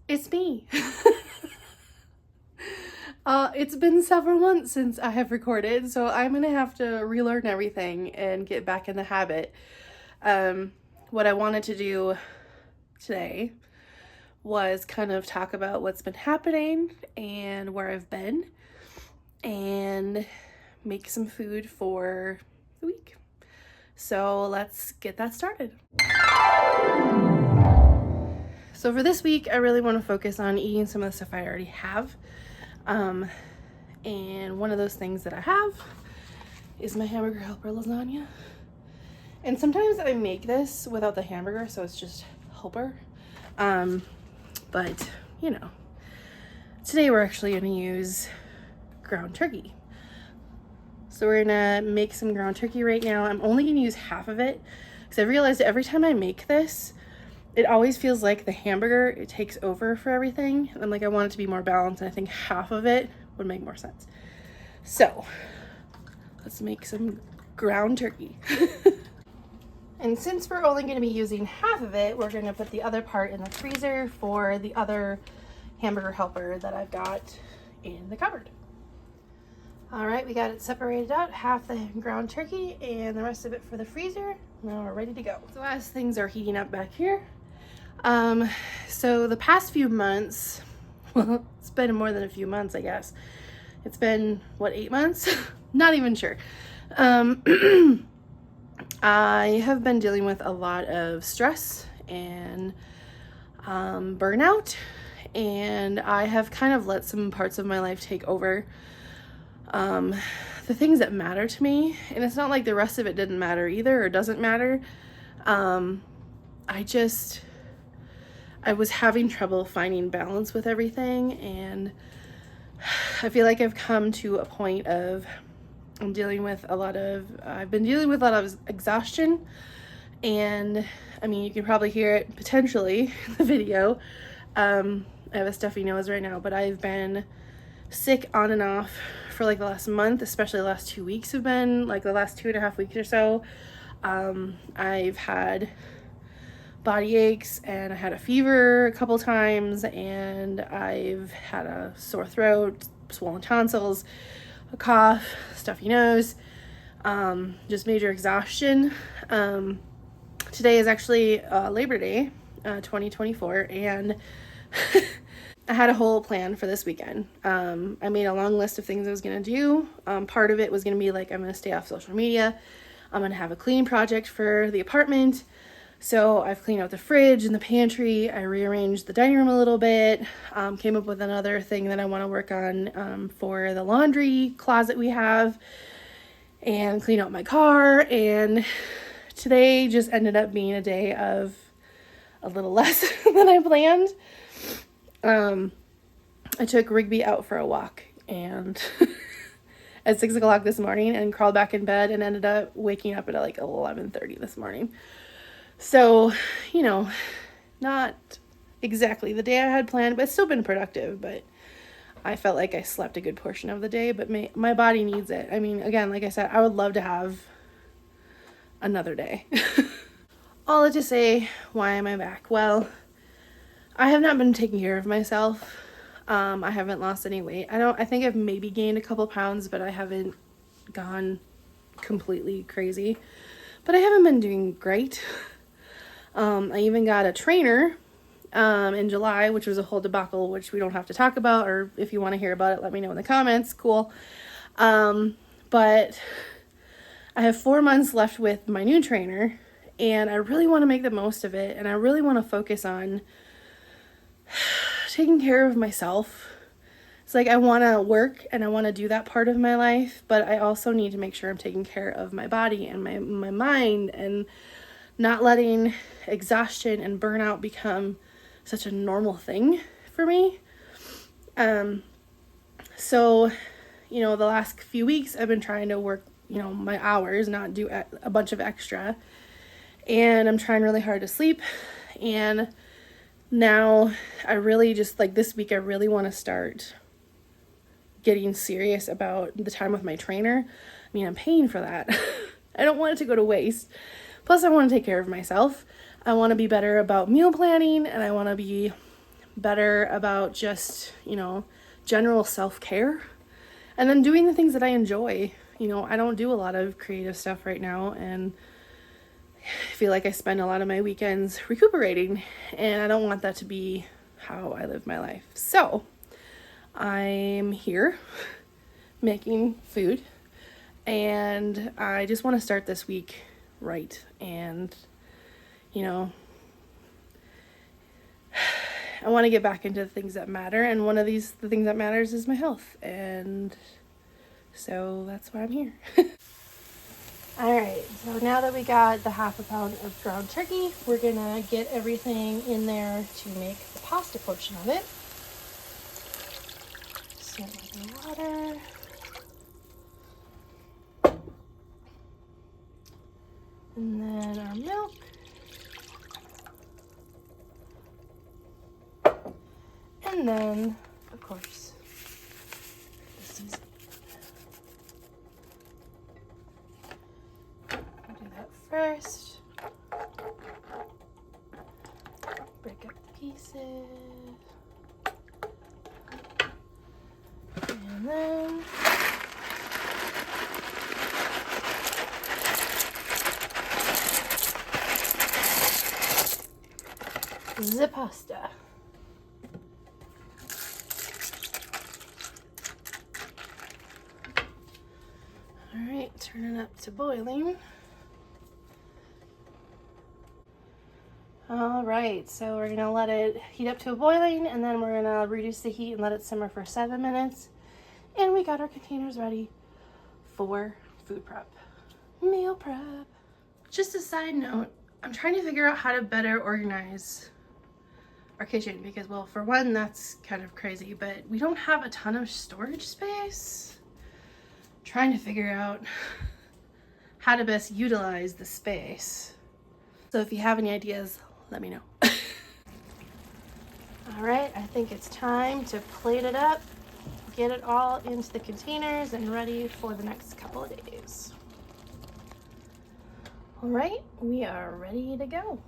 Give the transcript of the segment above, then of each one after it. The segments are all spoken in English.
It's me. It's been several months since I have recorded, so I'm gonna have to relearn everything and get back in the habit. What I wanted to do today was kind of talk about what's been happening and where I've been and make some food for the week. So let's get that started. So for this week, I really want to focus on eating some of the stuff I already have. And one of those things that I have is my hamburger helper lasagna. And sometimes I make this without the hamburger, so it's just helper. But you know, today we're actually going to use ground turkey. So we're gonna make some ground turkey right now. I'm only gonna use half of it because I realized every time I make this, it always feels like the hamburger, it takes over for everything. And like I want it to be more balanced, and I think half of it would make more sense. So let's make some ground turkey. And since we're only gonna be using half of it, we're gonna put the other part in the freezer for the other hamburger helper that I've got in the cupboard. All right, we got it separated out, half the ground turkey and the rest of it for the freezer. Now we're ready to go. So as things are heating up back here, so the past few months, well, it's been more than a few months, I guess. It's been, what, 8 months? Not even sure. I have been dealing with a lot of stress and burnout, and I have kind of let some parts of my life take over. The things that matter to me, and it's not like the rest of it didn't matter either or doesn't matter. I was having trouble finding balance with everything, and I feel like I've come to a point of I've been dealing with a lot of exhaustion, and I mean, you can probably hear it potentially in the video. I have a stuffy nose right now, but I've been sick on and off for like the last month, especially the last 2 weeks have been like the last 2.5 weeks or so. I've had body aches and I had a fever a couple times, and I've had a sore throat, swollen tonsils, a cough, stuffy nose, just major exhaustion. Today is actually Labor Day 2024, and I had a whole plan for this weekend. I made a long list of things I was going to do. Part of it was going to be like, I'm going to stay off social media. I'm going to have a clean project for the apartment. So I've cleaned out the fridge and the pantry. I rearranged the dining room a little bit. Came up with another thing that I want to work on for the laundry closet we have, and clean out my car. And today just ended up being a day of a little less than I planned. I took Rigby out for a walk and at 6 o'clock this morning, and crawled back in bed and ended up waking up at like 11:30 this morning. So, you know, not exactly the day I had planned, but it's still been productive. But I felt like I slept a good portion of the day, but my body needs it. I mean, again, like I said, I would love to have another day. All that to say, why am I back? Well, I have not been taking care of myself. I haven't lost any weight. I think I've maybe gained a couple pounds, but I haven't gone completely crazy. But I haven't been doing great. I even got a trainer in July, which was a whole debacle, which we don't have to talk about, or if you want to hear about it, let me know in the comments. Cool. But I have 4 months left with my new trainer, and I really want to make the most of it, and I really want to focus on taking care of myself. It's like I want to work and I want to do that part of my life, but I also need to make sure I'm taking care of my body and my mind, and not letting exhaustion and burnout become such a normal thing for me. So, you know, the last few weeks I've been trying to work, you know, my hours, not do a bunch of extra, and I'm trying really hard to sleep. And now I really just, like, this week I really want to start getting serious about the time with my trainer. I mean, I'm paying for that. I don't want it to go to waste. Plus, I want to take care of myself. I want to be better about meal planning, and I want to be better about just, you know, general self-care, and then doing the things that I enjoy. You know, I don't do a lot of creative stuff right now, and I feel like I spend a lot of my weekends recuperating, and I don't want that to be how I live my life. So I'm here making food, and I just want to start this week right. And, you know, I want to get back into the things that matter, and one of the things that matters is my health, and so that's why I'm here. All right, so now that we got the half a pound of ground turkey, we're gonna get everything in there to make the pasta portion of it. Start with the water. And then our milk. And then, of course, the seasoning. I'll do that first. Break up the pieces. And then the pasta. All right, turn it up to boiling. All right, so we're gonna let it heat up to a boiling, and then we're gonna reduce the heat and let it simmer for 7 minutes. And we got our containers ready for food prep, meal prep. Just a side note, I'm trying to figure out how to better organize our kitchen because, well, for one, that's kind of crazy, but we don't have a ton of storage space. Trying to figure out how to best utilize the space. So if you have any ideas, let me know. All right, I think it's time to plate it up, get it all into the containers and ready for the next couple of days. All right, we are ready to go.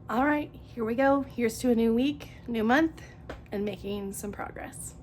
All right, here we go. Here's to a new week, new month, and making some progress.